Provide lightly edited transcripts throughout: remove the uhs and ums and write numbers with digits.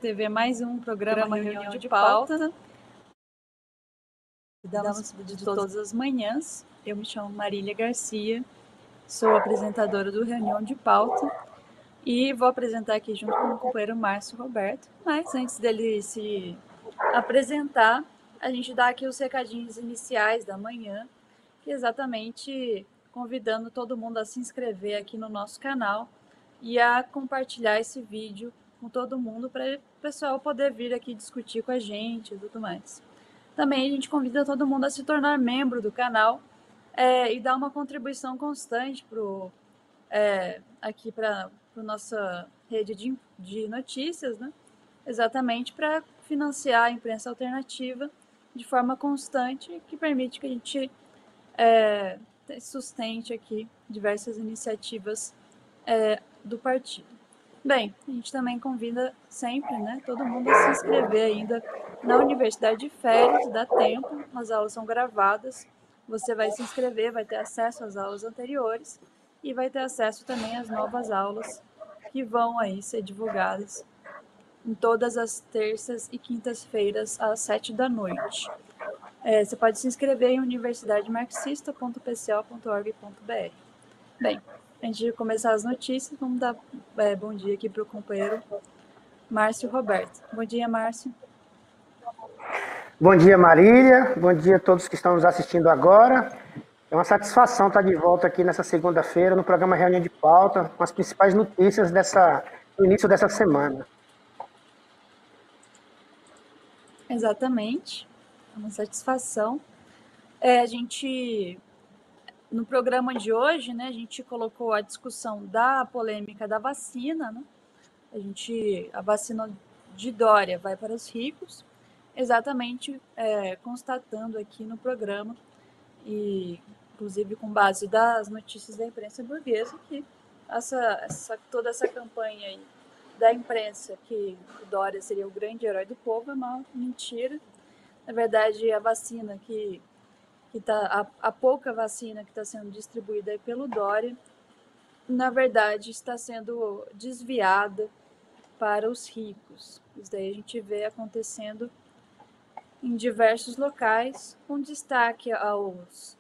TV, mais um programa Reunião de Pauta. Damos de todas as manhãs. Eu me chamo Marília Garcia, sou apresentadora do Reunião de Pauta e vou apresentar aqui junto com o companheiro Márcio Roberto. Mas antes dele se apresentar, a gente dá aqui os recadinhos iniciais da manhã, que é exatamente convidando todo mundo a se inscrever aqui no nosso canal e a compartilhar esse vídeo com todo mundo para o pessoal poder vir aqui discutir com a gente e tudo mais. Também a gente convida todo mundo a se tornar membro do canal e dar uma contribuição constante aqui para a nossa rede de notícias, né? Exatamente para financiar a imprensa alternativa de forma constante, que permite que a gente sustente aqui diversas iniciativas do partido. Bem, a gente também convida sempre, né, todo mundo a se inscrever ainda na Universidade de Férias, dá tempo, as aulas são gravadas, você vai se inscrever, vai ter acesso às aulas anteriores e vai ter acesso também às novas aulas que vão aí ser divulgadas em todas as terças e quintas-feiras às 7 da noite. Você pode se inscrever em universidademarxista.pco.org.br. Bem, antes de começar as notícias, vamos dar bom dia aqui para o companheiro Márcio Roberto. Bom dia, Márcio. Bom dia, Marília. Bom dia a todos que estão nos assistindo agora. É uma satisfação estar de volta aqui nessa segunda-feira no programa Reunião de Pauta, com as principais notícias do início dessa semana. Exatamente. É uma satisfação. No programa de hoje, né, a gente colocou a discussão da polêmica da vacina, né? A vacina de Dória vai para os ricos, exatamente constatando aqui no programa, e inclusive com base das notícias da imprensa burguesa, que toda essa campanha aí da imprensa que o Dória seria o grande herói do povo é uma mentira. Na verdade, a vacina a pouca vacina que está sendo distribuída pelo Dória, na verdade, está sendo desviada para os ricos. Isso daí a gente vê acontecendo em diversos locais, com destaque aos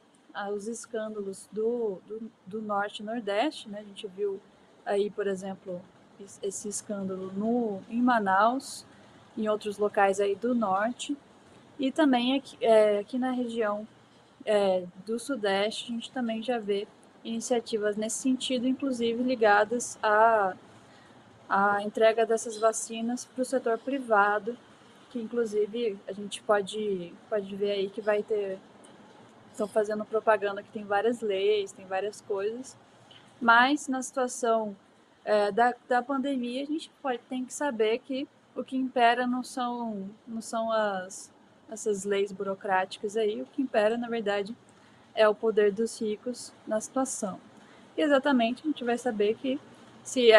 escândalos do Norte e Nordeste, né? A gente viu aí, por exemplo, esse escândalo em Manaus, em outros locais aí do Norte, e também aqui na região do Sudeste, a gente também já vê iniciativas nesse sentido, inclusive ligadas à entrega dessas vacinas para o setor privado, que inclusive a gente pode ver aí que estão fazendo propaganda que tem várias leis, tem várias coisas, mas na situação da pandemia a gente tem que saber que o que impera não são essas leis burocráticas aí, o que impera, na verdade, é o poder dos ricos na situação. E exatamente a gente vai saber que se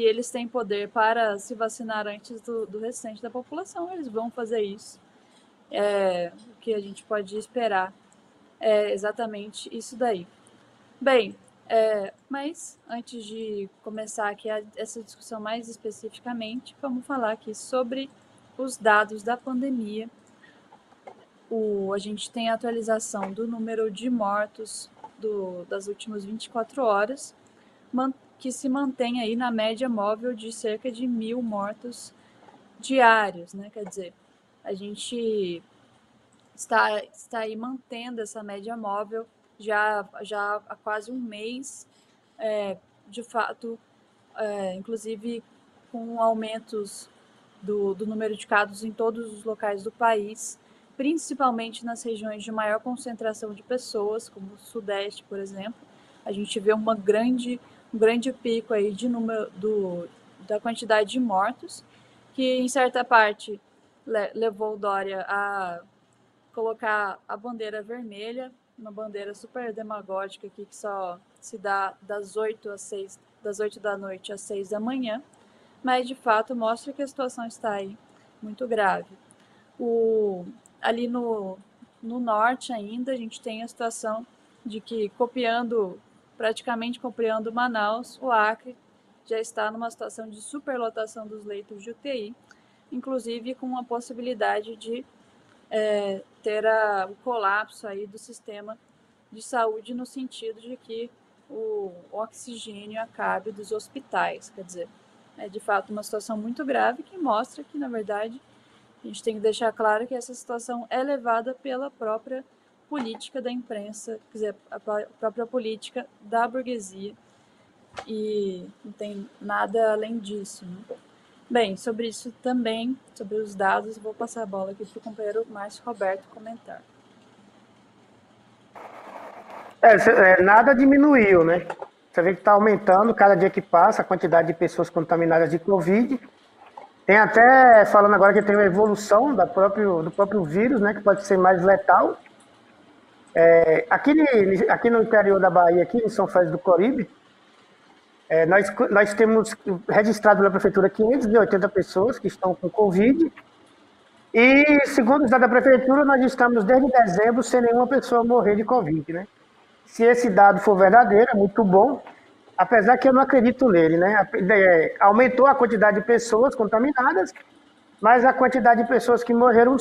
eles têm poder para se vacinar antes do restante da população, eles vão fazer isso. O que a gente pode esperar é exatamente isso daí. Bem, mas antes de começar aqui essa discussão mais especificamente, vamos falar aqui sobre os dados da pandemia. A gente tem a atualização do número de mortos das últimas 24 horas, que se mantém aí na média móvel de cerca de 1.000 mortos diários, né? Quer dizer, a gente está aí mantendo essa média móvel já há quase um mês, de fato, inclusive com aumentos do número de casos em todos os locais do país, principalmente nas regiões de maior concentração de pessoas, como o Sudeste, por exemplo. A gente vê um grande pico aí de número da quantidade de mortos, que em certa parte levou o Dória a colocar a bandeira vermelha, uma bandeira super demagógica aqui, que só se dá das 8 da noite às 6 da manhã, mas de fato mostra que a situação está aí muito grave. Ali no norte ainda, a gente tem a situação de que praticamente copiando Manaus, o Acre já está numa situação de superlotação dos leitos de UTI, inclusive com a possibilidade de ter o colapso aí do sistema de saúde, no sentido de que o oxigênio acabe dos hospitais. Quer dizer, é de fato uma situação muito grave, que mostra que, na verdade, a gente tem que deixar claro que essa situação é levada pela própria política da imprensa, quer dizer, a própria política da burguesia, e não tem nada além disso, né? Bem, sobre isso também, sobre os dados, vou passar a bola aqui para o companheiro Márcio Roberto comentar. Nada diminuiu, né? Você vê que está aumentando cada dia que passa a quantidade de pessoas contaminadas de Covid. Tem até, falando agora, que tem uma evolução do próprio vírus, né? Que pode ser mais letal. Aqui no interior da Bahia, aqui em São Félix do Corribe, nós temos registrado pela Prefeitura 580 pessoas que estão com Covid. E, segundo os dados da Prefeitura, nós estamos desde dezembro sem nenhuma pessoa morrer de Covid, né? Se esse dado for verdadeiro, é muito bom, apesar que eu não acredito nele, né? Aumentou a quantidade de pessoas contaminadas, mas a quantidade de pessoas que morreram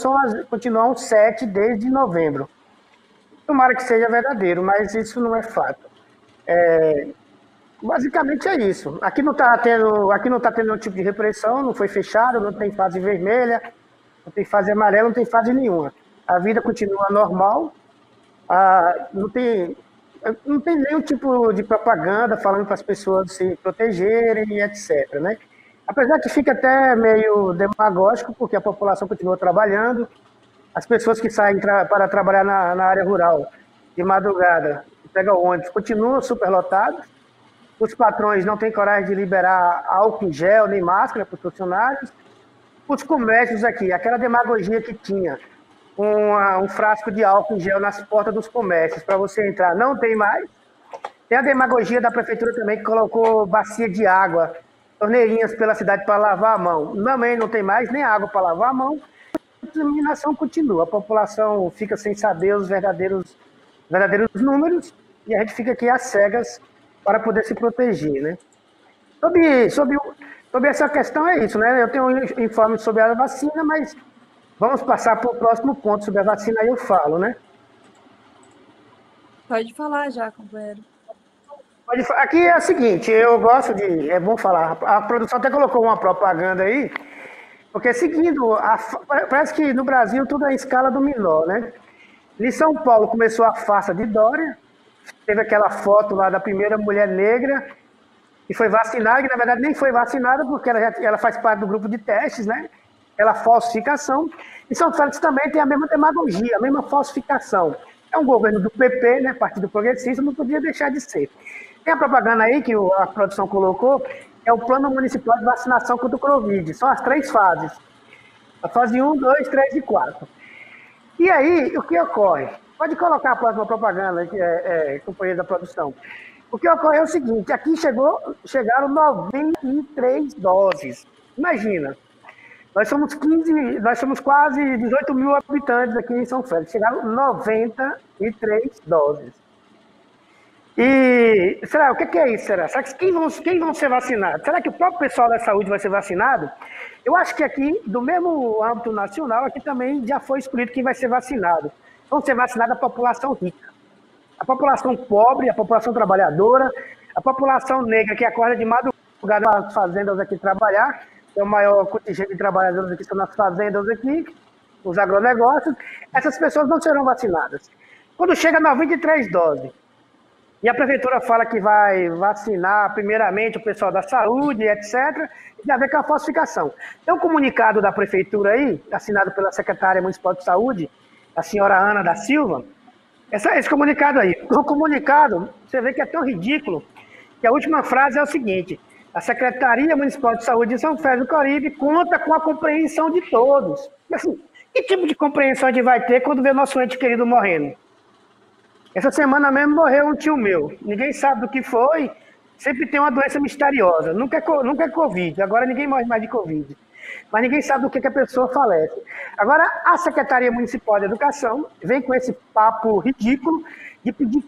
continuam 7 desde novembro. Tomara que seja verdadeiro, mas isso não é fato. Basicamente é isso. Aqui não está tendo nenhum tipo de repressão, não foi fechado, não tem fase vermelha, não tem fase amarela, não tem fase nenhuma. A vida continua normal, não tem nenhum tipo de propaganda falando para as pessoas se protegerem e etc, né? Apesar que fica até meio demagógico, porque a população continua trabalhando, as pessoas que saem para trabalhar na área rural de madrugada, pegam ônibus, continuam superlotados, os patrões não têm coragem de liberar álcool em gel nem máscara para os funcionários, os comércios aqui, aquela demagogia que tinha, um frasco de álcool em gel nas portas dos comércios para você entrar, não tem mais. Tem a demagogia da prefeitura também, que colocou bacia de água, torneirinhas pela cidade para lavar a mão. Também não tem mais nem água para lavar a mão. A discriminação continua. A população fica sem saber os verdadeiros números e a gente fica aqui às cegas para poder se proteger, né? Sobre essa questão é isso, né? Eu tenho um informe sobre a vacina, mas vamos passar para o próximo ponto sobre a vacina, aí eu falo, né? Pode falar já, companheiro. Aqui é o seguinte, eu gosto de... É bom falar. A produção até colocou uma propaganda aí, porque seguindo... Parece que no Brasil tudo é em escala dominó, né? Em São Paulo começou a farsa de Dória, teve aquela foto lá da primeira mulher negra que foi vacinada, que na verdade nem foi vacinada, porque ela faz parte do grupo de testes, né? Aquela falsificação. Em São Félix também tem a mesma demagogia, a mesma falsificação. É um governo do PP, né, Partido Progressista, não podia deixar de ser. Tem a propaganda aí que a produção colocou, é o Plano Municipal de Vacinação contra o Covid. São as 3 fases. A fase 1, 2, 3 e 4. E aí, o que ocorre? Pode colocar a próxima propaganda, que companheiro da produção. O que ocorre é o seguinte, aqui chegaram 93 doses. Imagina. Nós somos quase 18 mil habitantes aqui em São Félix. Chegaram 93 doses. E será, o que é isso? Será que quem vão ser vacinados? Será que o próprio pessoal da saúde vai ser vacinado? Eu acho que aqui, do mesmo âmbito nacional, aqui também já foi escolhido quem vai ser vacinado. Vão ser vacinada a população rica. A população pobre, a população trabalhadora, a população negra que acorda de madrugada nas fazendas aqui trabalhar. É o maior contingente de trabalhadores aqui são nas fazendas aqui, os agronegócios. Essas pessoas não serão vacinadas. Quando chega a 93 doses, e a prefeitura fala que vai vacinar primeiramente o pessoal da saúde, etc., tem a ver com a falsificação. Tem um comunicado da prefeitura aí, assinado pela secretária municipal de saúde, a senhora Ana da Silva, esse comunicado aí. O comunicado, você vê que é tão ridículo, que a última frase é o seguinte: a Secretaria Municipal de Saúde de São Félix do Corribe conta com a compreensão de todos. E assim, que tipo de compreensão a gente vai ter quando vê nosso ente querido morrendo? Essa semana mesmo morreu um tio meu. Ninguém sabe do que foi. Sempre tem uma doença misteriosa. Nunca é Covid. Agora ninguém morre mais de Covid. Mas ninguém sabe do que a pessoa falece. Agora, a Secretaria Municipal de Educação vem com esse papo ridículo de pedir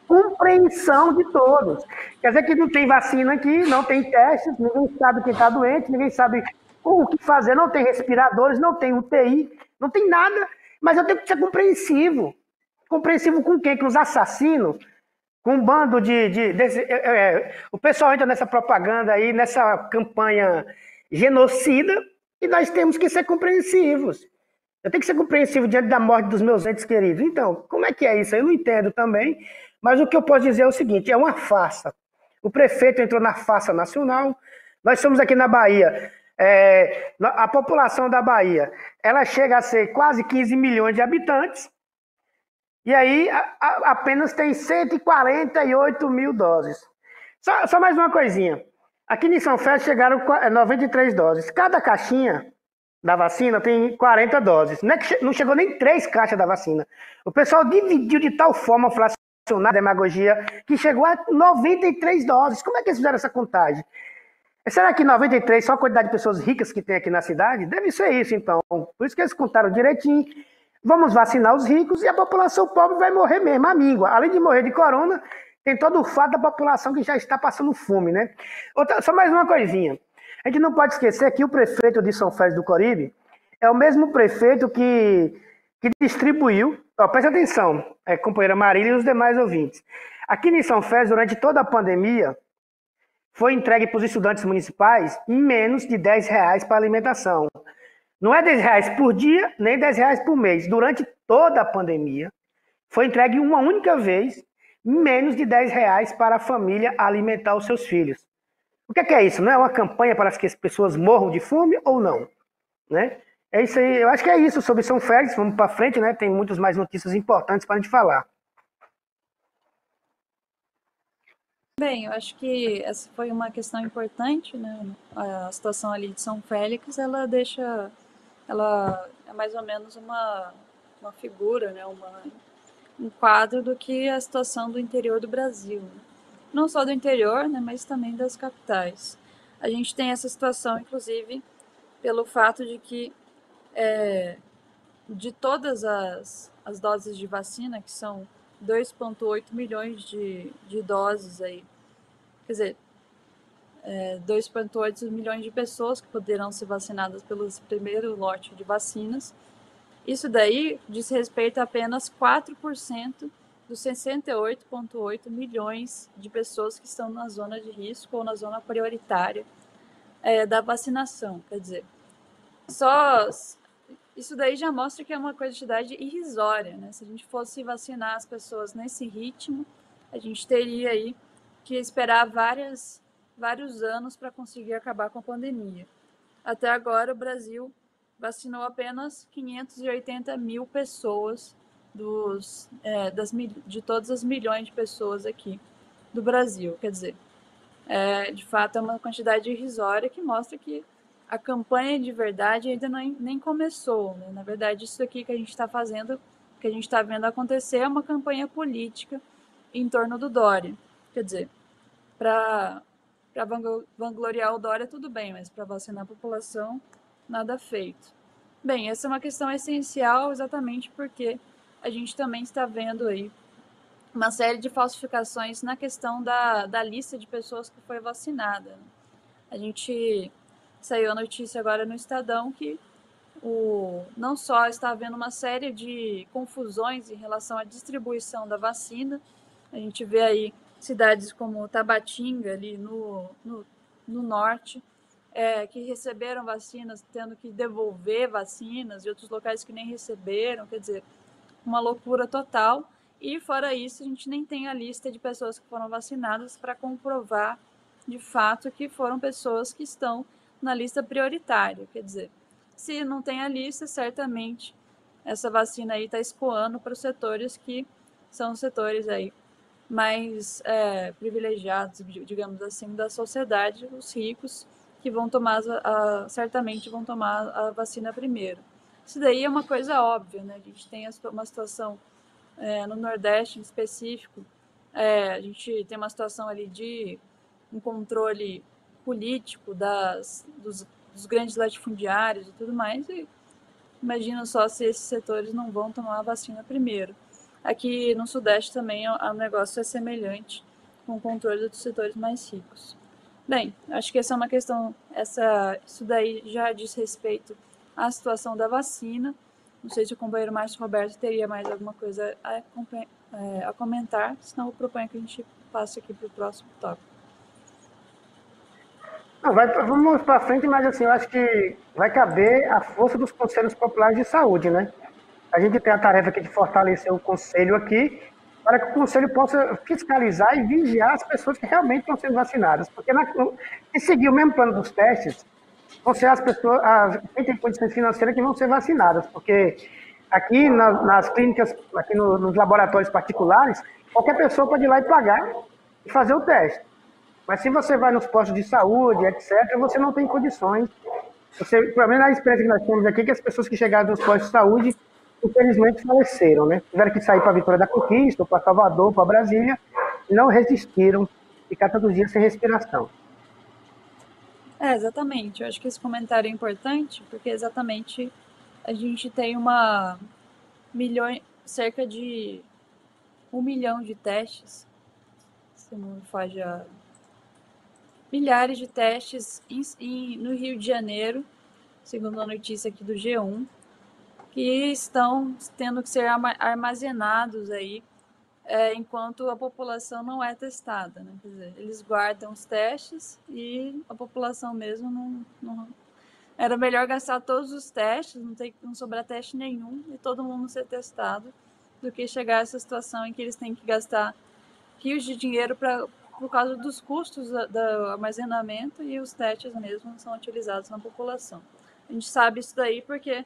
compreensão de todos. Quer dizer que não tem vacina aqui, não tem testes, ninguém sabe quem está doente, ninguém sabe o que fazer, não tem respiradores, não tem UTI, não tem nada, mas eu tenho que ser compreensivo. Compreensivo com quem? Com os assassinos? Com um bando o pessoal entra nessa propaganda aí, nessa campanha genocida, e nós temos que ser compreensivos. Eu tenho que ser compreensivo diante da morte dos meus entes queridos. Então, como é que é isso? Eu não entendo também, mas o que eu posso dizer é o seguinte, é uma farsa. O prefeito entrou na farsa nacional, nós somos aqui na Bahia, a população da Bahia, ela chega a ser quase 15 milhões de habitantes, e aí apenas tem 148 mil doses. Só mais uma coisinha. Aqui em São Félix chegaram 93 doses. Cada caixinha da vacina tem 40 doses. Não chegou nem 3 caixas da vacina. O pessoal dividiu de tal forma fracionada a demagogia que chegou a 93 doses. Como é que eles fizeram essa contagem? Será que 93 só a quantidade de pessoas ricas que tem aqui na cidade? Deve ser isso, então. Por isso que eles contaram direitinho. Vamos vacinar os ricos e a população pobre vai morrer mesmo, a míngua. Além de morrer de corona, tem todo o fato da população que já está passando fome, né? Só mais uma coisinha. A gente não pode esquecer que o prefeito de São Félix do Corribe é o mesmo prefeito que distribuiu, presta atenção, companheira Marília e os demais ouvintes. Aqui em São Félix, durante toda a pandemia, foi entregue para os estudantes municipais menos de R$10 para alimentação. Não é R$10 por dia, nem R$10 por mês. Durante toda a pandemia, foi entregue uma única vez menos de R$10 para a família alimentar os seus filhos. O que é isso? Não é uma campanha para que as pessoas morram de fome ou não? Né? É isso aí. Eu acho que é isso sobre São Félix. Vamos para frente, né? Tem muitas mais notícias importantes para a gente falar. Bem, eu acho que essa foi uma questão importante, né? A situação ali de São Félix, ela é mais ou menos uma figura, né? Um quadro do que é a situação do interior do Brasil. Né? Não só do interior, né? Mas também das capitais. A gente tem essa situação, inclusive, pelo fato de que de todas as doses de vacina, que são 2,8 milhões de doses aí, quer dizer, 2,8 milhões de pessoas que poderão ser vacinadas pelo primeiro lote de vacinas. Isso daí diz respeito a apenas 4% dos 68,8 milhões de pessoas que estão na zona de risco ou na zona prioritária da vacinação. Quer dizer, isso daí já mostra que é uma quantidade irrisória, né? Se a gente fosse vacinar as pessoas nesse ritmo, a gente teria aí que esperar vários anos para conseguir acabar com a pandemia. Até agora, o Brasil vacinou apenas 580 mil pessoas de todas as milhões de pessoas aqui do Brasil. Quer dizer, de fato é uma quantidade irrisória que mostra que a campanha de verdade ainda nem começou. Né? Na verdade, isso aqui que a gente está fazendo, que a gente está vendo acontecer, é uma campanha política em torno do Dória. Quer dizer, para vangloriar o Dória, tudo bem, mas para vacinar a população, nada feito. Bem, essa é uma questão essencial exatamente porque a gente também está vendo aí uma série de falsificações na questão da lista de pessoas que foi vacinada. A gente saiu a notícia agora no Estadão que não só está havendo uma série de confusões em relação à distribuição da vacina, a gente vê aí cidades como Tabatinga, ali no norte, que receberam vacinas, tendo que devolver vacinas, e outros locais que nem receberam, quer dizer, uma loucura total. E fora isso, a gente nem tem a lista de pessoas que foram vacinadas para comprovar de fato que foram pessoas que estão na lista prioritária. Quer dizer, se não tem a lista, certamente essa vacina aí está escoando para os setores que são os setores aí mais privilegiados, digamos assim, da sociedade, os ricos, que vão tomar, certamente vão tomar a vacina primeiro. Isso daí é uma coisa óbvia, né? A gente tem uma situação no Nordeste em específico, a gente tem uma situação ali de um controle político dos grandes latifundiários e tudo mais, e imagina só se esses setores não vão tomar a vacina primeiro. Aqui no Sudeste também o negócio é semelhante com o controle dos setores mais ricos. Bem, acho que essa é uma questão, isso daí já diz respeito à situação da vacina. Não sei se o companheiro Márcio Roberto teria mais alguma coisa a comentar, senão eu proponho que a gente passe aqui para o próximo tópico. Não, vamos para frente, mas assim, eu acho que vai caber a força dos conselhos populares de saúde, né? A gente tem a tarefa aqui de fortalecer o conselho aqui, para que o conselho possa fiscalizar e vigiar as pessoas que realmente estão sendo vacinadas. Porque se seguir o mesmo plano dos testes, vão ser as pessoas, quem tem condições financeiras que vão ser vacinadas. Porque aqui nas clínicas, aqui nos laboratórios particulares, qualquer pessoa pode ir lá e pagar e fazer o teste. Mas se você vai nos postos de saúde, etc., você não tem condições. Pelo menos a experiência que nós temos aqui, que as pessoas que chegaram nos postos de saúde, infelizmente, faleceram, né? Tiveram que sair para a Vitória da Conquista, para Salvador, para Brasília, e não resistiram, ficar todos os dias sem respiração. Exatamente. Eu acho que esse comentário é importante, porque exatamente a gente tem cerca de 1 milhão de testes, se não me falha, milhares de testes no Rio de Janeiro, segundo a notícia aqui do G1, que estão tendo que ser armazenados aí enquanto a população não é testada, né? Quer dizer, eles guardam os testes e a população mesmo não... Era melhor gastar todos os testes, não sobrar teste nenhum e todo mundo ser testado, do que chegar a essa situação em que eles têm que gastar rios de dinheiro por causa dos custos do armazenamento, e os testes mesmo são utilizados na população. A gente sabe isso daí porque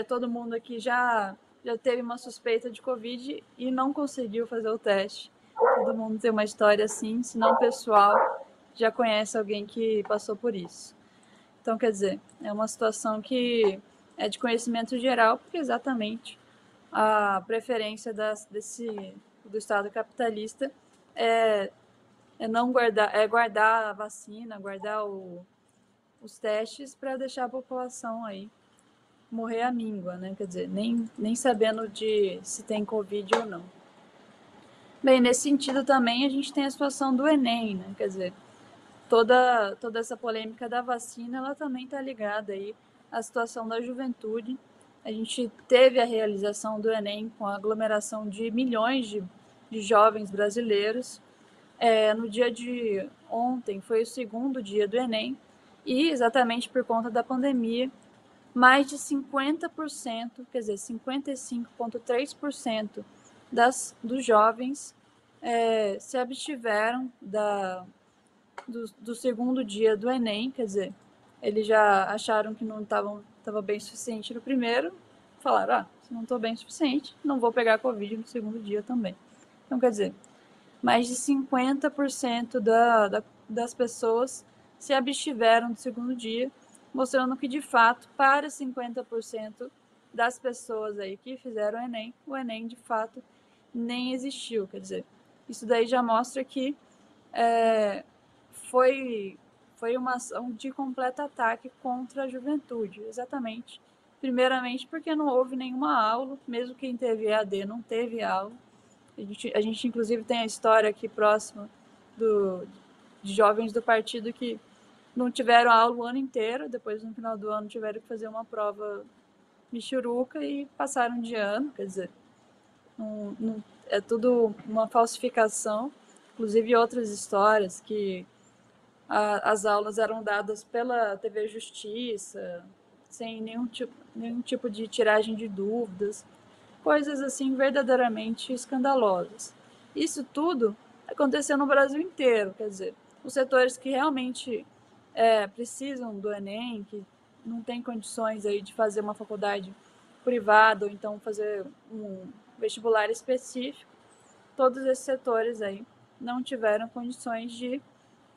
todo mundo aqui já teve uma suspeita de Covid e não conseguiu fazer o teste. Todo mundo tem uma história assim, senão o pessoal já conhece alguém que passou por isso. Então, quer dizer, é uma situação que é de conhecimento geral, porque exatamente a preferência do Estado capitalista é não guardar a vacina, guardar os testes para deixar a população aí morrer à míngua, né? Quer dizer, nem sabendo se tem Covid ou não. Bem, nesse sentido também a gente tem a situação do Enem, né? Quer dizer, toda essa polêmica da vacina, ela também está ligada aí à situação da juventude. A gente teve a realização do Enem com a aglomeração de milhões de jovens brasileiros. No dia de ontem foi o segundo dia do Enem, e exatamente por conta da pandemia, mais de 50%, quer dizer, 55,3% dos jovens se abstiveram do segundo dia do Enem, quer dizer, eles já acharam que não estava bem o suficiente no primeiro, falaram, se não estou bem o suficiente, não vou pegar Covid no segundo dia também. Então, quer dizer, mais de 50% das pessoas se abstiveram do segundo dia, mostrando que, de fato, para 50% das pessoas aí que fizeram o Enem, de fato, nem existiu. Quer dizer, isso daí já mostra que foi uma ação de completo ataque contra a juventude, exatamente. Primeiramente porque não houve nenhuma aula, mesmo quem teve EAD não teve aula. A gente inclusive, tem a história aqui próxima de jovens do partido que não tiveram aula o ano inteiro, depois no final do ano tiveram que fazer uma prova michuruca e passaram de ano, quer dizer, é tudo uma falsificação. Inclusive outras histórias que as aulas eram dadas pela TV Justiça, sem nenhum tipo de tiragem de dúvidas, coisas assim verdadeiramente escandalosas. Isso tudo aconteceu no Brasil inteiro, quer dizer, os setores que realmente precisam do Enem, que não têm condições aí de fazer uma faculdade privada ou então fazer um vestibular específico, todos esses setores aí não tiveram condições de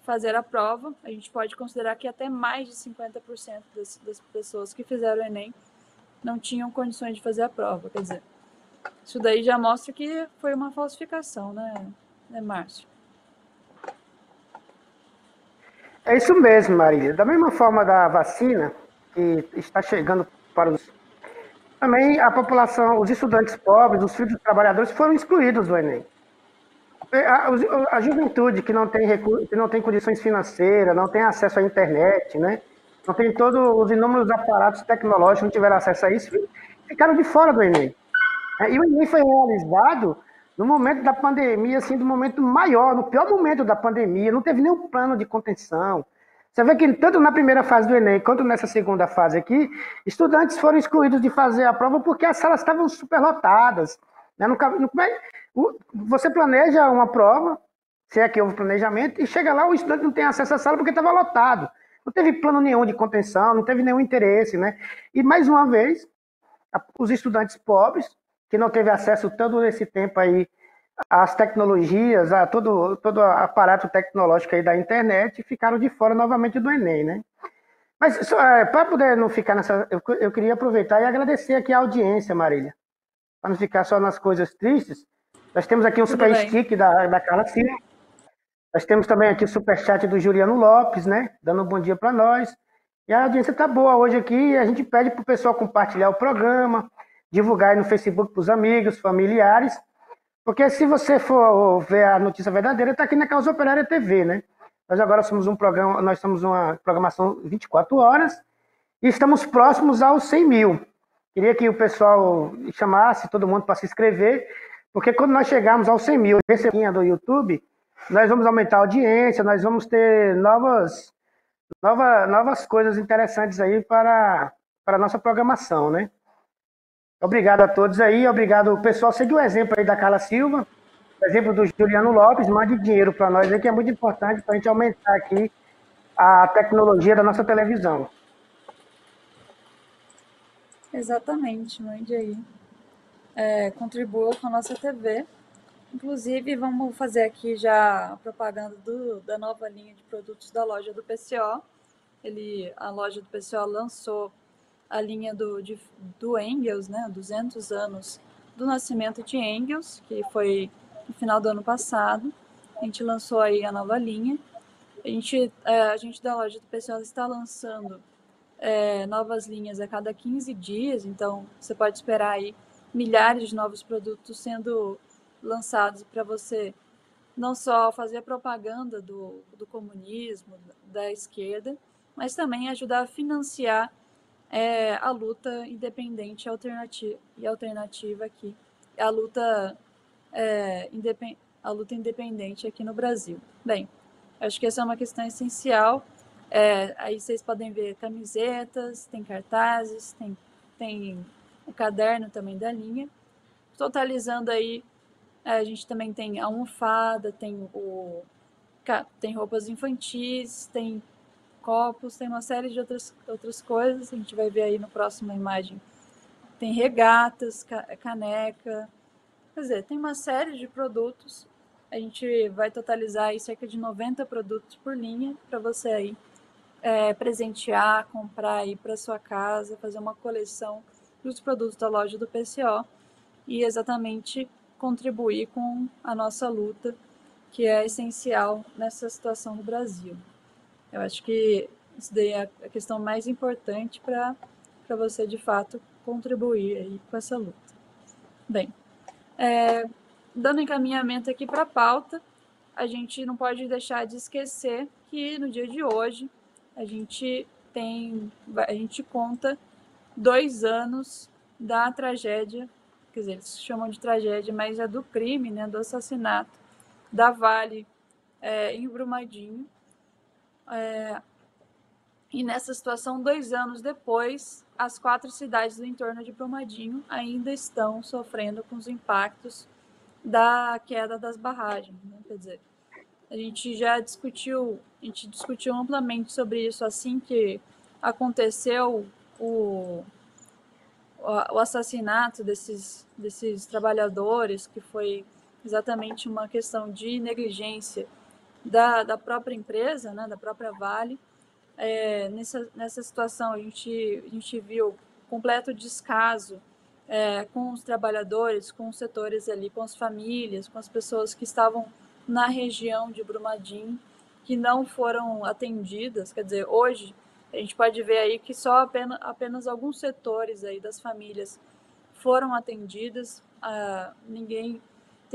fazer a prova. A gente pode considerar que até mais de 50% das pessoas que fizeram o Enem não tinham condições de fazer a prova. Quer dizer, isso daí já mostra que foi uma falsificação, né Márcio? É isso mesmo, Marília. Da mesma forma da vacina, que está chegando para os... Também a população, os estudantes pobres, os filhos dos trabalhadores foram excluídos do Enem. a juventude que não tem recurso, que não tem condições financeiras, não tem acesso à internet, né? Não tem todos os inúmeros aparatos tecnológicos, não tiveram acesso a isso, ficaram de fora do Enem. E o Enem foi realizado no momento da pandemia, assim, do momento maior, no pior momento da pandemia, não teve nenhum plano de contenção. Você vê que tanto na primeira fase do Enem quanto nessa segunda fase aqui, estudantes foram excluídos de fazer a prova porque as salas estavam superlotadas. Né? Você planeja uma prova, se é que houve planejamento, e chega lá, o estudante não tem acesso à sala porque estava lotado. Não teve plano nenhum de contenção, não teve nenhum interesse, né? E mais uma vez, os estudantes pobres, que não teve acesso todo esse tempo aí às tecnologias, a todo aparato tecnológico aí da internet, ficaram de fora novamente do Enem, né? Mas para poder não ficar nessa... Eu queria aproveitar e agradecer aqui a audiência, Marília. Para não ficar só nas coisas tristes, nós temos aqui um super stick da Carla Silva. Nós temos também aqui o superchat do Juliano Lopes, né? Dando um bom dia para nós. E a audiência está boa hoje aqui. A gente pede para o pessoal compartilhar o programa, divulgar aí no Facebook para os amigos, familiares. Porque se você for ver a notícia verdadeira, está aqui na Causa Operária TV, né? Nós agora somos um programa, nós somos uma programação 24 horas e estamos próximos aos 100 mil. Queria que o pessoal chamasse todo mundo para se inscrever, porque quando nós chegarmos aos 100 mil, recebinha do YouTube, nós vamos aumentar a audiência, nós vamos ter novas coisas interessantes aí para a nossa programação, né? Obrigado a todos aí, obrigado pessoal. Segue o exemplo aí da Carla Silva, o exemplo do Juliano Lopes, mande dinheiro para nós aí, que é muito importante para a gente aumentar aqui a tecnologia da nossa televisão. Exatamente, mande aí. Contribua com a nossa TV. Inclusive, vamos fazer aqui já a propaganda da nova linha de produtos da loja do PCO. A loja do PCO lançou a linha do Engels, né, 200 anos do nascimento de Engels, que foi no final do ano passado. A gente lançou aí a nova linha. A gente da loja do PCO está lançando novas linhas a cada 15 dias, então você pode esperar aí milhares de novos produtos sendo lançados para você não só fazer propaganda do comunismo, da esquerda, mas também ajudar a financiar a luta independente e alternativa aqui, a luta independente aqui no Brasil. Bem, acho que essa é uma questão essencial. Aí vocês podem ver camisetas, tem cartazes, tem o caderno também da linha. Totalizando aí, a gente também tem almofada, tem roupas infantis, tem copos, tem uma série de outras coisas. A gente vai ver aí no próxima imagem. Tem regatas, caneca. Quer dizer, tem uma série de produtos. A gente vai totalizar aí cerca de 90 produtos por linha para você aí presentear, comprar aí para sua casa, fazer uma coleção dos produtos da loja do PCO e exatamente contribuir com a nossa luta, que é essencial nessa situação no Brasil. Eu acho que isso daí é a questão mais importante para você, de fato, contribuir aí com essa luta. Bem, dando encaminhamento aqui para a pauta, a gente não pode deixar de esquecer que no dia de hoje a gente conta 2 anos da tragédia, quer dizer, eles chamam de tragédia, mas é do crime, né, do assassinato da Vale em Brumadinho. E nessa situação, 2 anos depois, as 4 cidades do entorno de Brumadinho ainda estão sofrendo com os impactos da queda das barragens, né? Quer dizer, a gente discutiu amplamente sobre isso assim que aconteceu o assassinato desses trabalhadores, que foi exatamente uma questão de negligência da própria empresa, né, da própria Vale. Nessa situação, a gente viu completo descaso com os trabalhadores, com os setores ali, com as famílias, com as pessoas que estavam na região de Brumadinho, que não foram atendidas. Quer dizer, hoje a gente pode ver aí que só apenas alguns setores aí das famílias foram atendidas. Ninguém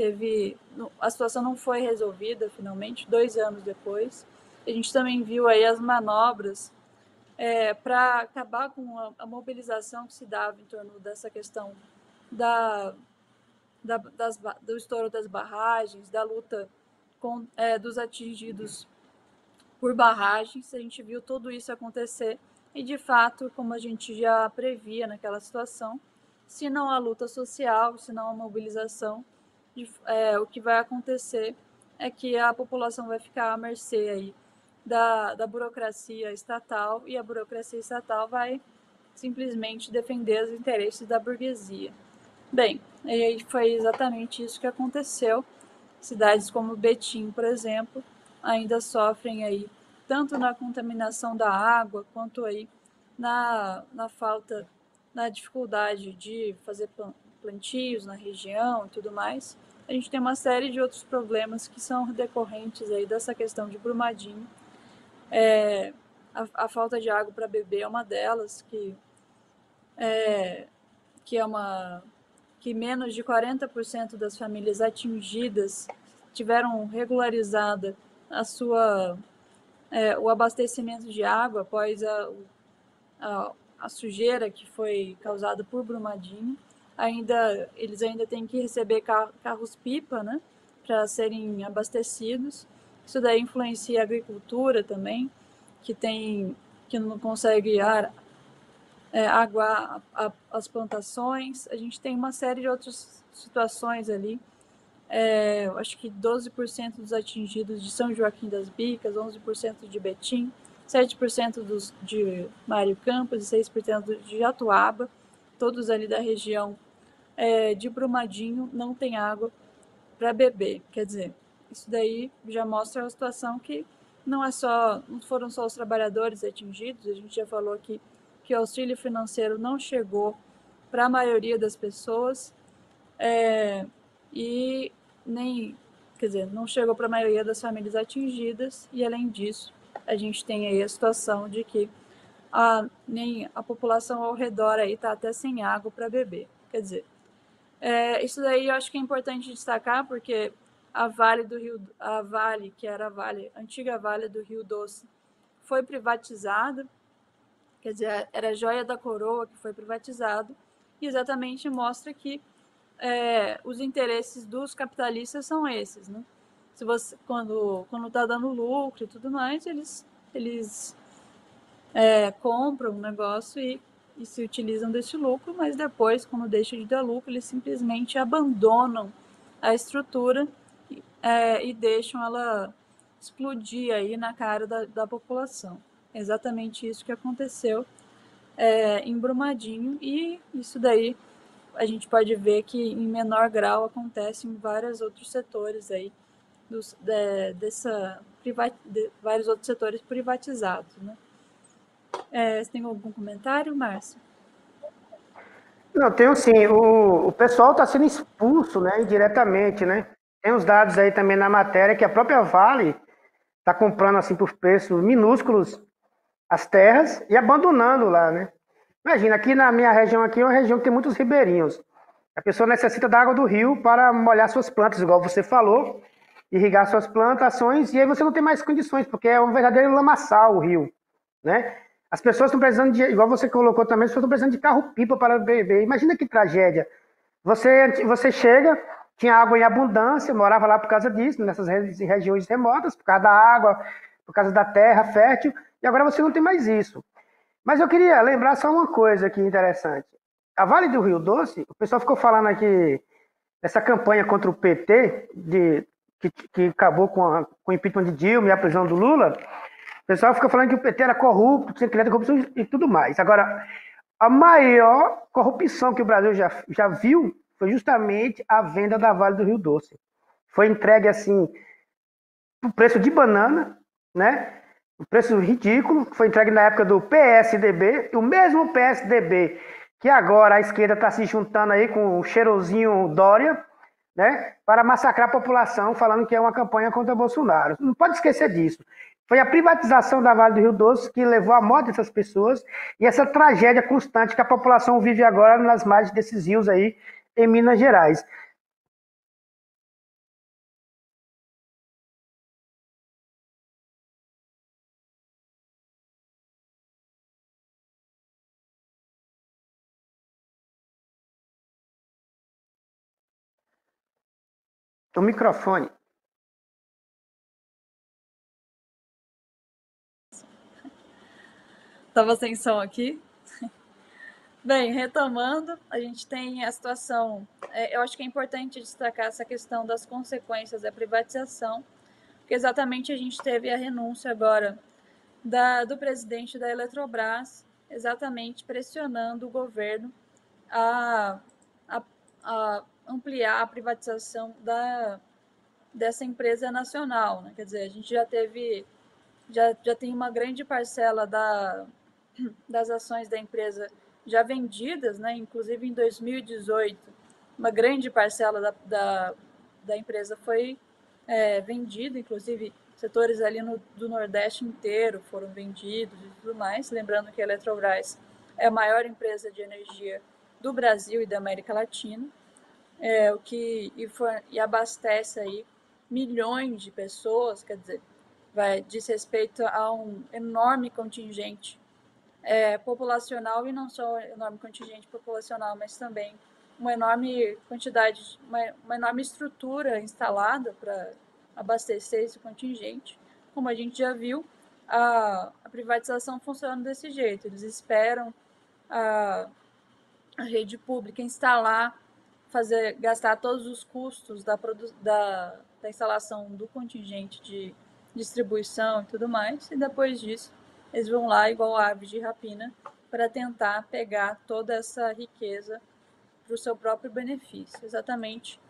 teve... A situação não foi resolvida, finalmente, 2 anos depois. A gente também viu aí as manobras para acabar com a mobilização que se dava em torno dessa questão do estouro das barragens, da luta dos atingidos por barragens. A gente viu tudo isso acontecer e, de fato, como a gente já previa naquela situação, se não a luta social, se não a mobilização, o que vai acontecer é que a população vai ficar à mercê aí da burocracia estatal, e a burocracia estatal vai simplesmente defender os interesses da burguesia. Bem, e foi exatamente isso que aconteceu. Cidades como Betim, por exemplo, ainda sofrem aí tanto na contaminação da água quanto aí na falta, na dificuldade de fazer plantios na região e tudo mais. A gente tem uma série de outros problemas que são decorrentes aí dessa questão de Brumadinho. A falta de água para beber é uma delas, que menos de 40% das famílias atingidas tiveram regularizada o abastecimento de água após a sujeira que foi causada por Brumadinho. Eles ainda têm que receber carros-pipa, né, para serem abastecidos. Isso daí influencia a agricultura também, que não consegue aguar as plantações. A gente tem uma série de outras situações ali. Acho que 12% dos atingidos de São Joaquim das Bicas, 11% de Betim, 7% de Mário Campos e 6% de Jatuaba, todos ali da região de Brumadinho, não tem água para beber. Quer dizer, isso daí já mostra a situação que não foram só os trabalhadores atingidos. A gente já falou aqui que o auxílio financeiro não chegou para a maioria das pessoas, não chegou para a maioria das famílias atingidas, e além disso, a gente tem aí a situação de que nem a população ao redor aí está até sem água para beber. Quer dizer, isso daí eu acho que é importante destacar, porque a Vale, que era a antiga Vale do Rio Doce, foi privatizada. Quer dizer, era a joia da coroa que foi privatizado, e exatamente mostra que os interesses dos capitalistas são esses, né? Quando está dando lucro e tudo mais, eles compram um negócio e se utilizam desse lucro, mas depois, quando deixa de dar lucro, eles simplesmente abandonam a estrutura e deixam ela explodir aí na cara da população. É exatamente isso que aconteceu em Brumadinho, e isso daí a gente pode ver que em menor grau acontece em vários outros setores aí, vários outros setores privatizados, né? Você tem algum comentário, Márcio? Não, tenho sim. O pessoal está sendo expulso, né, indiretamente, né? Tem os dados aí também na matéria que a própria Vale está comprando assim por preços minúsculos as terras e abandonando lá, né? Imagina, aqui na minha região aqui é uma região que tem muitos ribeirinhos. A pessoa necessita da água do rio para molhar suas plantas, igual você falou, irrigar suas plantações, e aí você não tem mais condições, porque é um verdadeiro lamaçal o rio, né? As pessoas estão precisando igual você colocou também, as pessoas estão precisando de carro-pipa para beber. Imagina que tragédia. Você chega, tinha água em abundância, morava lá por causa disso, nessas regiões remotas, por causa da água, por causa da terra fértil, e agora você não tem mais isso. Mas eu queria lembrar só uma coisa aqui interessante. A Vale do Rio Doce, o pessoal ficou falando aqui dessa campanha contra o PT, que acabou com o impeachment de Dilma e a prisão do Lula. O pessoal ficou falando que o PT era corrupto, tinha criado corrupção e tudo mais. Agora, a maior corrupção que o Brasil já viu foi justamente a venda da Vale do Rio Doce. Foi entregue assim, por preço de banana, né? Um preço ridículo, foi entregue na época do PSDB, o mesmo PSDB que agora a esquerda está se juntando aí com o cheirosinho Dória, né, para massacrar a população, falando que é uma campanha contra Bolsonaro. Não pode esquecer disso. Foi a privatização da Vale do Rio Doce que levou à morte dessas pessoas e essa tragédia constante que a população vive agora nas margens desses rios aí em Minas Gerais. O microfone. Estava sem som aqui. Bem, retomando, a gente tem a situação. Eu acho que é importante destacar essa questão das consequências da privatização, porque exatamente a gente teve a renúncia agora do presidente da Eletrobras, exatamente pressionando o governo a, a, a ampliar a privatização dessa empresa nacional, né? Quer dizer, a gente já tem uma grande parcela das ações da empresa já vendidas, né? Inclusive em 2018, uma grande parcela da empresa foi vendida, inclusive setores ali do Nordeste inteiro foram vendidos e tudo mais. Lembrando que a Eletrobras é a maior empresa de energia do Brasil e da América Latina, e abastece aí milhões de pessoas, quer dizer, diz respeito a um enorme contingente populacional, e não só um enorme contingente populacional, mas também uma enorme quantidade, uma enorme estrutura instalada para abastecer esse contingente. Como a gente já viu, a privatização funciona desse jeito. Eles esperam a rede pública instalar, gastar todos os custos da instalação do contingente de distribuição e tudo mais, e depois disso eles vão lá, igual aves de rapina, para tentar pegar toda essa riqueza para o seu próprio benefício. Exatamente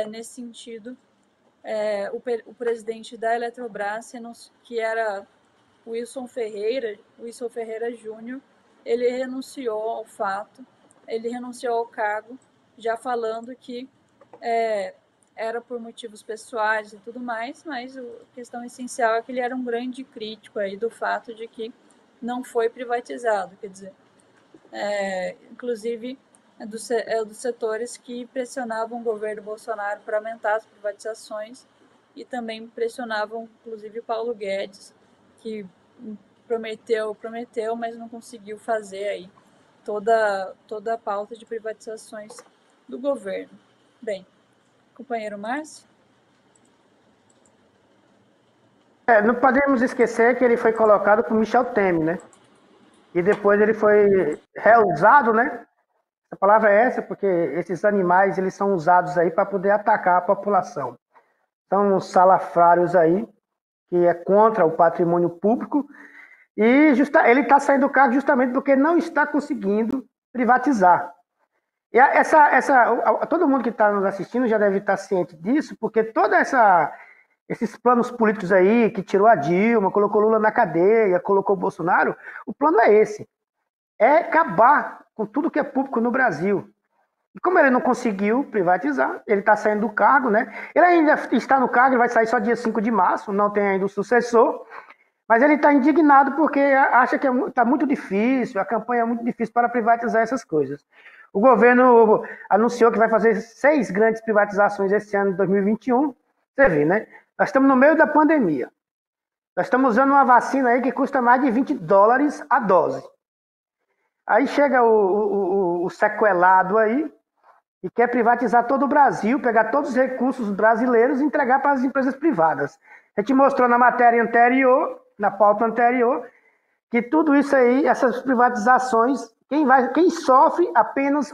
nesse sentido, o presidente da Eletrobras, que era Wilson Ferreira Júnior, ele renunciou ao fato, ele renunciou ao cargo, já falando que era por motivos pessoais e tudo mais, mas a questão essencial é que ele era um grande crítico aí do fato de que não foi privatizado, quer dizer, inclusive dos setores que pressionavam o governo Bolsonaro para aumentar as privatizações, e também pressionavam, inclusive, Paulo Guedes, que prometeu, mas não conseguiu fazer aí toda a pauta de privatizações do governo. Bem, companheiro Márcio? Não podemos esquecer que ele foi colocado por Michel Temer, né? E depois ele foi reusado, né? A palavra é essa, porque esses animais eles são usados aí para poder atacar a população. São os salafrários aí, que é contra o patrimônio público, e ele está saindo do cargo justamente porque não está conseguindo privatizar. E todo mundo que está nos assistindo já deve estar ciente disso, porque esses planos políticos aí, que tirou a Dilma, colocou Lula na cadeia, colocou o Bolsonaro, o plano é esse. É acabar com tudo que é público no Brasil. E como ele não conseguiu privatizar, ele está saindo do cargo, né? Ele ainda está no cargo, ele vai sair só dia 5 de março, não tem ainda o sucessor, mas ele está indignado porque acha que está muito difícil, a campanha é muito difícil para privatizar essas coisas. O governo anunciou que vai fazer 6 grandes privatizações esse ano de 2021. Você vê, né? Nós estamos no meio da pandemia. Nós estamos usando uma vacina aí que custa mais de $20 a dose. Aí chega o sequelado aí e quer privatizar todo o Brasil, pegar todos os recursos brasileiros e entregar para as empresas privadas. A gente mostrou na matéria anterior, na pauta anterior, que tudo isso aí, essas privatizações, quem sofre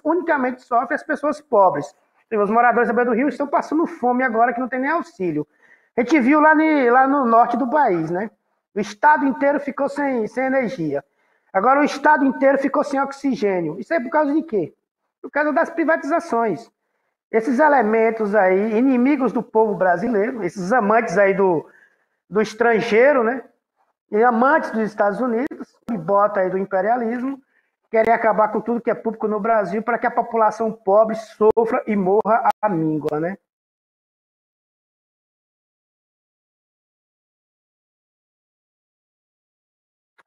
unicamente sofre as pessoas pobres. Os moradores da Beira do Rio estão passando fome agora, que não tem nem auxílio. A gente viu lá no norte do país, né? O estado inteiro ficou sem energia. Agora o estado inteiro ficou sem oxigênio. Isso aí por causa de quê? Por causa das privatizações. Esses elementos aí, inimigos do povo brasileiro, esses amantes aí do estrangeiro, né? E amantes dos Estados Unidos, e bota aí do imperialismo, querem acabar com tudo que é público no Brasil para que a população pobre sofra e morra à míngua, né?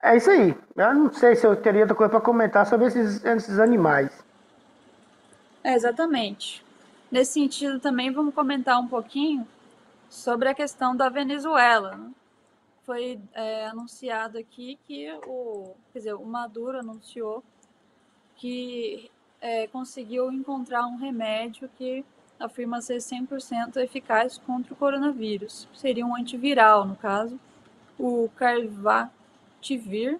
É isso aí. Eu não sei se eu teria outra coisa para comentar sobre esses animais. Exatamente. Nesse sentido, também vamos comentar um pouquinho sobre a questão da Venezuela, né? Foi anunciado aqui que o Maduro anunciou que conseguiu encontrar um remédio que afirma ser 100% eficaz contra o coronavírus. Seria um antiviral, no caso, o Carbativir,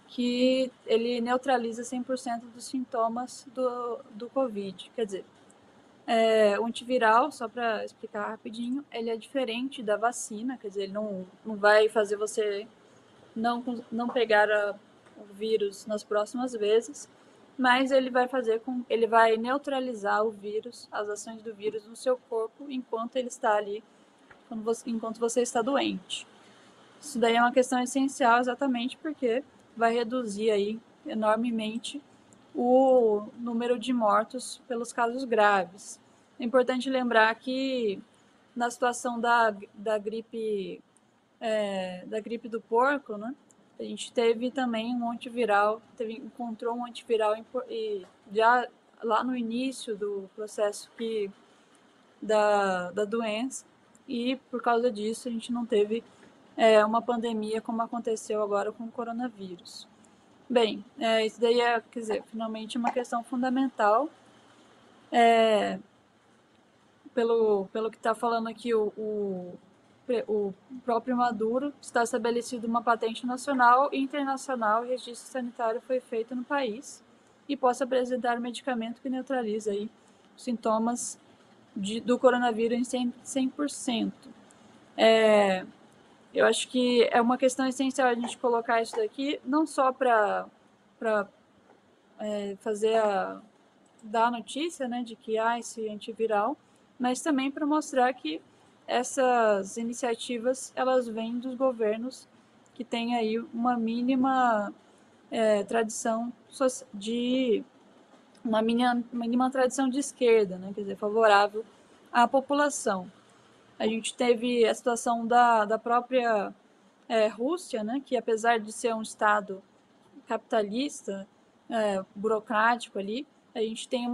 que ele neutraliza 100% dos sintomas do Covid. Quer dizer, o antiviral, só para explicar rapidinho, ele é diferente da vacina, quer dizer, ele não vai fazer você não pegar o vírus nas próximas vezes, mas ele vai neutralizar o vírus, as ações do vírus no seu corpo enquanto ele está ali, enquanto você está doente. Isso daí é uma questão essencial exatamente porque vai reduzir aí enormemente o número de mortos pelos casos graves. É importante lembrar que na situação da gripe do porco, né, a gente teve também um antiviral, encontrou um antiviral e já lá no início do processo da doença, e por causa disso a gente não teve uma pandemia como aconteceu agora com o coronavírus. Bem, isso daí quer dizer, finalmente uma questão fundamental. Pelo que está falando aqui o próprio Maduro, está estabelecido uma patente nacional e internacional e registro sanitário foi feito no país e possa apresentar medicamento que neutraliza aí os sintomas do coronavírus em 100%. Eu acho que é uma questão essencial a gente colocar isso daqui, não só para dar a notícia, né, de que há esse antiviral, mas também para mostrar que essas iniciativas elas vêm dos governos que têm aí uma mínima tradição de tradição de esquerda, né, quer dizer, favorável à população. A gente teve a situação da própria Rússia, né, que apesar de ser um estado capitalista, burocrático ali, a gente tem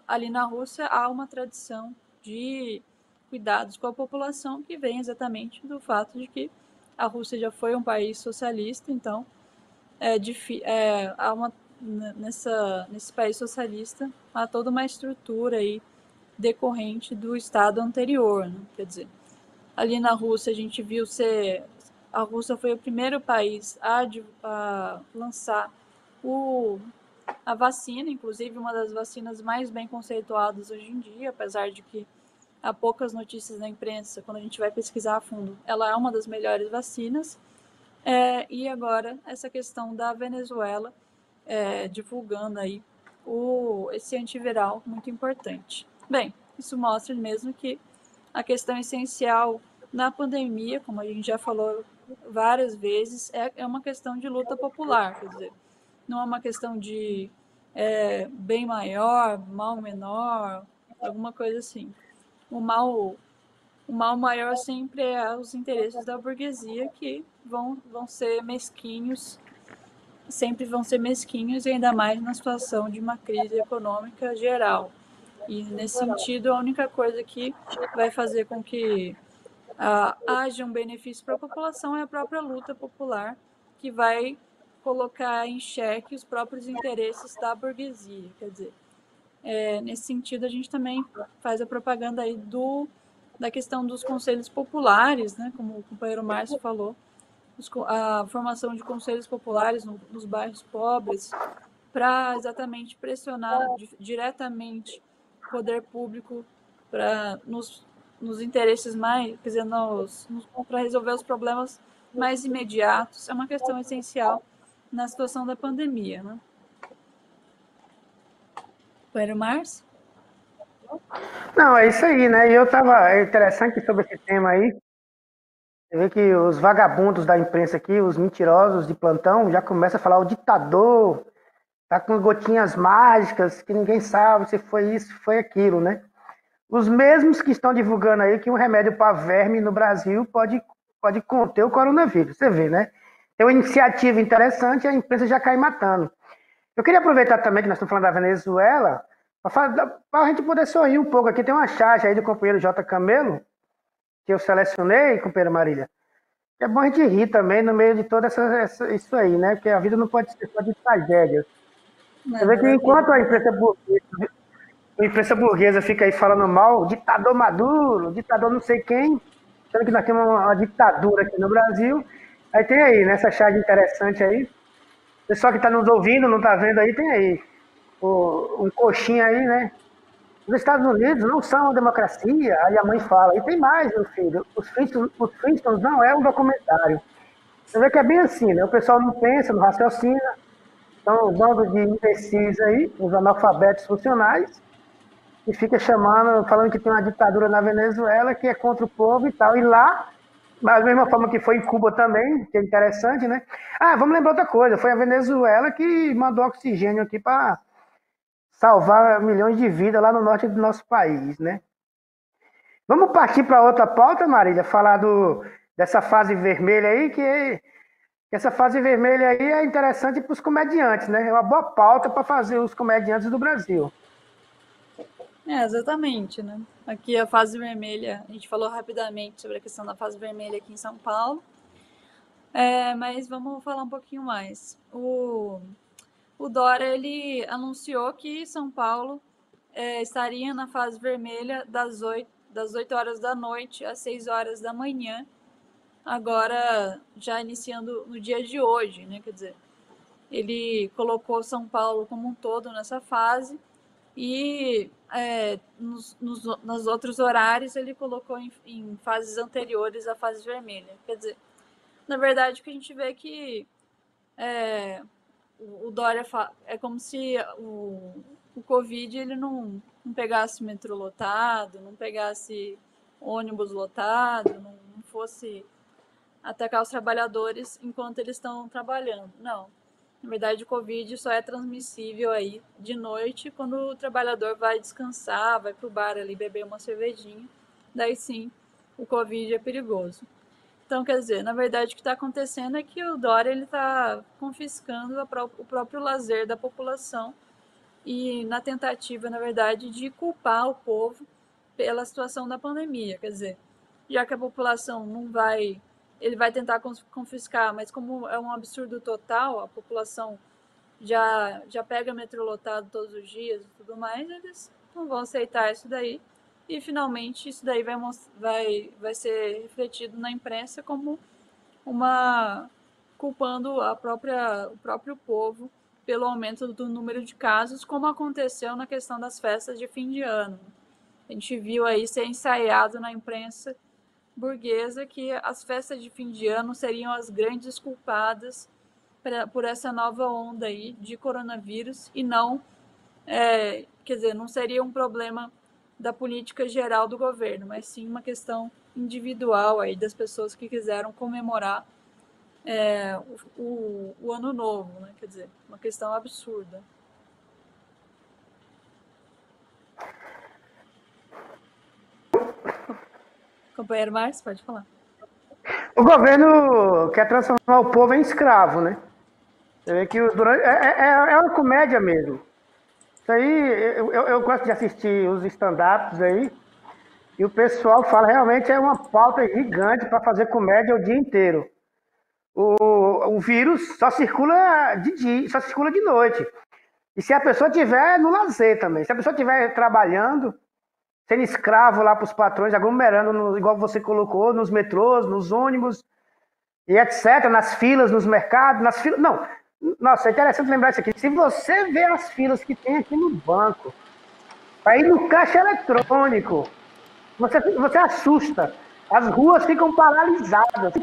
ali na Rússia há uma tradição de cuidados com a população que vem exatamente do fato de que a Rússia já foi um país socialista, então nesse país socialista há toda uma estrutura aí decorrente do estado anterior, né? Quer dizer, ali na Rússia a gente viu a Rússia foi o primeiro país a lançar a vacina, inclusive uma das vacinas mais bem conceituadas hoje em dia, apesar de que há poucas notícias na imprensa, quando a gente vai pesquisar a fundo, ela é uma das melhores vacinas. E agora essa questão da Venezuela divulgando aí esse antiviral muito importante. Bem, isso mostra mesmo que a questão essencial na pandemia, como a gente já falou várias vezes, é uma questão de luta popular, quer dizer, não é uma questão de bem maior, mal menor, alguma coisa assim. O mal maior sempre é os interesses da burguesia que vão ser mesquinhos, sempre vão ser mesquinhos, e ainda mais na situação de uma crise econômica geral. E, nesse sentido, a única coisa que vai fazer com que haja um benefício para a população é a própria luta popular, que vai colocar em xeque os próprios interesses da burguesia. Quer dizer, nesse sentido, a gente também faz a propaganda aí da questão dos conselhos populares, né, como o companheiro Márcio falou, a formação de conselhos populares nos bairros pobres, para exatamente pressionar diretamente o poder público nos interesses mais, quer dizer, para resolver os problemas mais imediatos. É uma questão essencial na situação da pandemia, né? Companheiro Márcio? Não, é isso aí, né? E é interessante sobre esse tema aí. Você vê que os vagabundos da imprensa aqui, os mentirosos de plantão, já começam a falar o ditador, tá com gotinhas mágicas, que ninguém sabe se foi isso, foi aquilo, né? Os mesmos que estão divulgando aí que um remédio para verme no Brasil pode conter o coronavírus. Você vê, né? Tem uma iniciativa interessante e a imprensa já cai matando. Eu queria aproveitar também que nós estamos falando da Venezuela, para a gente poder sorrir um pouco aqui. Tem uma charge aí do companheiro J. Camelo, que eu selecionei, companheira Marília. É bom a gente rir também no meio de toda isso aí, né? Porque a vida não pode ser só de tragédias. Você vê que enquanto a imprensa burguesa A imprensa burguesa fica aí falando mal, ditador Maduro, ditador não sei quem, sendo que nós temos uma ditadura aqui no Brasil. Aí tem aí, nessa charge interessante aí, o pessoal que está nos ouvindo, não está vendo aí, tem aí um coxinha aí, né? Os Estados Unidos não são uma democracia, aí a mãe fala, e tem mais, meu filho, os Flintstones não é um documentário. Você vê que é bem assim, né? O pessoal não pensa, não raciocina, são um bando de imbecis aí, os analfabetos funcionais, e fica chamando, falando que tem uma ditadura na Venezuela que é contra o povo e tal. E lá, da mesma forma que foi em Cuba também, que é interessante, né? Ah, vamos lembrar outra coisa, foi a Venezuela que mandou oxigênio aqui para salvar milhões de vidas lá no norte do nosso país, né? Vamos partir para outra pauta, Marília, falar dessa fase vermelha aí, que essa fase vermelha aí é interessante para os comediantes, né? É uma boa pauta para fazer os comediantes do Brasil. Exatamente, né? Aqui a fase vermelha, a gente falou rapidamente sobre a questão da fase vermelha aqui em São Paulo, mas vamos falar um pouquinho mais. O Dória, ele anunciou que São Paulo estaria na fase vermelha das 8 horas da noite às 6 horas da manhã, agora já iniciando no dia de hoje, né? Quer dizer, ele colocou São Paulo como um todo nessa fase e nos outros horários ele colocou em fases anteriores à fase vermelha. Quer dizer, na verdade, o que a gente vê é que o Dória é como se o Covid ele não pegasse metrô lotado, não pegasse ônibus lotado, não fosse atacar os trabalhadores enquanto eles estão trabalhando. Não. Na verdade, o Covid só é transmissível aí de noite, quando o trabalhador vai descansar, vai pro bar ali beber uma cervejinha. Daí sim, o Covid é perigoso. Então, quer dizer, na verdade, o que está acontecendo é que o Dória está confiscando o próprio lazer da população e na tentativa, na verdade, de culpar o povo pela situação da pandemia. Quer dizer, já que a população não vai... Ele vai tentar confiscar, mas como é um absurdo total, a população já pega metrô lotado todos os dias e tudo mais, eles não vão aceitar isso daí. E, finalmente, isso daí vai ser refletido na imprensa como culpando o próprio povo pelo aumento do número de casos, como aconteceu na questão das festas de fim de ano. A gente viu aí ser ensaiado na imprensa burguesa que as festas de fim de ano seriam as grandes culpadas por essa nova onda aí de coronavírus e não, quer dizer, não seria um problema da política geral do governo, mas sim uma questão individual aí das pessoas que quiseram comemorar o ano novo, né? Quer dizer, uma questão absurda. Companheiro Márcio, pode falar. O governo quer transformar o povo em escravo, né? Você vê que é uma comédia mesmo. Isso aí, eu gosto de assistir os stand-ups aí, e o pessoal fala realmente é uma pauta gigante para fazer comédia o dia inteiro. O vírus só circula de dia, só circula de noite. E se a pessoa estiver no lazer também, se a pessoa estiver trabalhando, sendo escravo lá para os patrões, aglomerando, igual você colocou, nos metrôs, nos ônibus, e etc., nas filas, nos mercados, nas filas... Não, nossa, é interessante lembrar isso aqui. Se você vê as filas que tem aqui no banco, para ir no caixa eletrônico, você assusta. As ruas ficam paralisadas.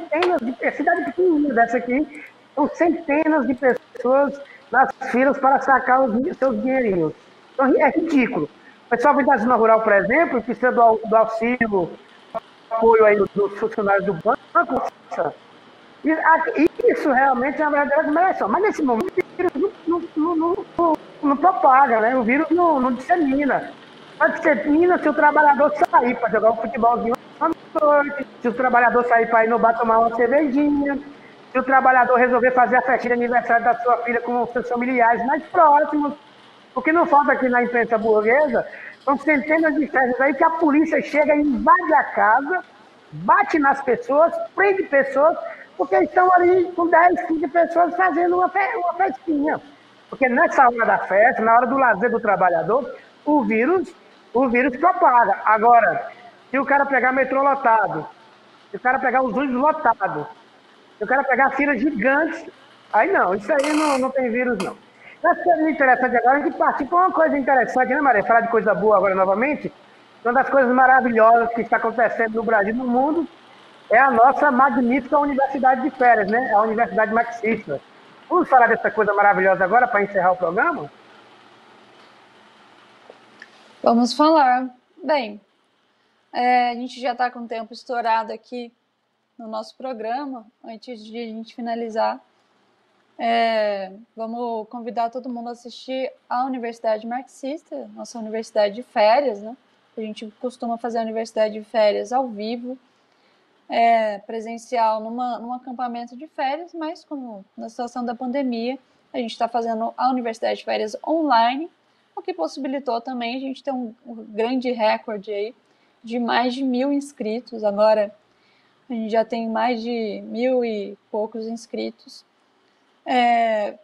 Cidade pequenininha dessa aqui, são centenas de pessoas nas filas para sacar os seus dinheirinhos. Então é ridículo. O pessoal vem da zona rural, por exemplo, precisa do auxílio, do apoio aí dos funcionários do banco. Isso realmente é uma verdadeira admiração. Mas nesse momento o vírus não propaga, né? O vírus não dissemina. Só dissemina se o trabalhador sair para jogar um futebolzinho à noite, se o trabalhador sair para ir no bar tomar uma cervejinha, se o trabalhador resolver fazer a festinha de aniversário da sua filha com os seus familiares mais próximos. O que não falta aqui na imprensa burguesa são centenas de festas aí que a polícia chega e invade a casa, bate nas pessoas, prende pessoas, porque estão ali com 10, 15 pessoas fazendo uma festinha. Porque nessa hora da festa, na hora do lazer do trabalhador, o vírus propaga. Agora, se o cara pegar metrô lotado, se o cara pegar os ônibus lotados, se o cara pegar filas gigantes, aí não, isso aí não tem vírus, não. Mas seria interessante agora a gente partir para uma coisa interessante, né, Maria? Falar de coisa boa agora novamente. Uma das coisas maravilhosas que está acontecendo no Brasil e no mundo é a nossa magnífica Universidade de Férias, né? A Universidade Marxista. Vamos falar dessa coisa maravilhosa agora para encerrar o programa? Vamos falar. Bem, a gente já está com o tempo estourado aqui no nosso programa. Antes de a gente finalizar, vamos convidar todo mundo a assistir a Universidade Marxista, nossa universidade de férias, né? A gente costuma fazer a universidade de férias ao vivo, presencial num acampamento de férias, mas como na situação da pandemia, a gente está fazendo a universidade de férias online, o que possibilitou também a gente ter um grande recorde aí de mais de 1.000 inscritos. Agora a gente já tem mais de 1.000 e poucos inscritos. Quer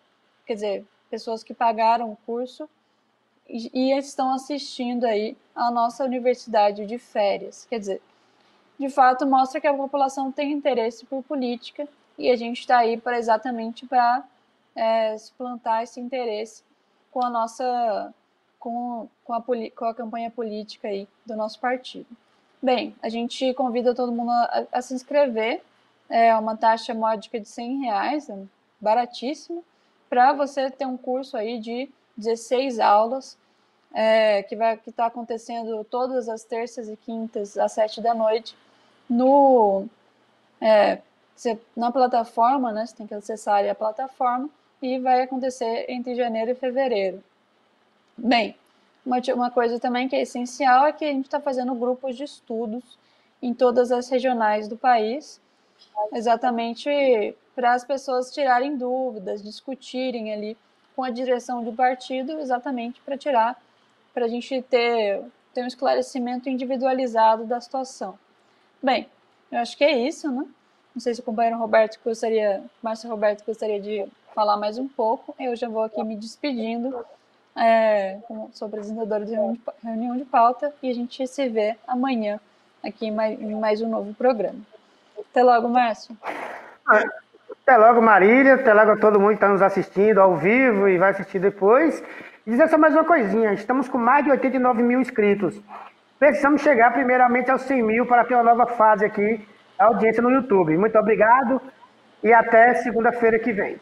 dizer, pessoas que pagaram o curso e estão assistindo aí a nossa universidade de férias. Quer dizer, de fato mostra que a população tem interesse por política e a gente está aí exatamente para suplantar esse interesse com a nossa com a campanha política aí do nosso partido. Bem, a gente convida todo mundo a se inscrever, é uma taxa módica de R$100, baratíssimo, para você ter um curso aí de 16 aulas, que está acontecendo todas as terças e quintas às 7 da noite, na plataforma, né? Você tem que acessar a plataforma e vai acontecer entre janeiro e fevereiro. Bem, uma coisa também que é essencial é que a gente está fazendo grupos de estudos em todas as regionais do país, exatamente para as pessoas tirarem dúvidas, discutirem ali com a direção do partido, exatamente para a gente ter um esclarecimento individualizado da situação. Bem, eu acho que é isso, né? Não sei se o companheiro Márcio Roberto gostaria de falar mais um pouco. Eu já vou aqui me despedindo. Sou apresentadora de reunião de pauta e a gente se vê amanhã aqui em mais um novo programa. Até logo, Márcio. Até logo, Marília. Até logo a todo mundo que está nos assistindo ao vivo e vai assistir depois. E dizer só mais uma coisinha. Estamos com mais de 89 mil inscritos. Precisamos chegar primeiramente aos 100 mil para ter uma nova fase aqui, a audiência no YouTube. Muito obrigado e até segunda-feira que vem.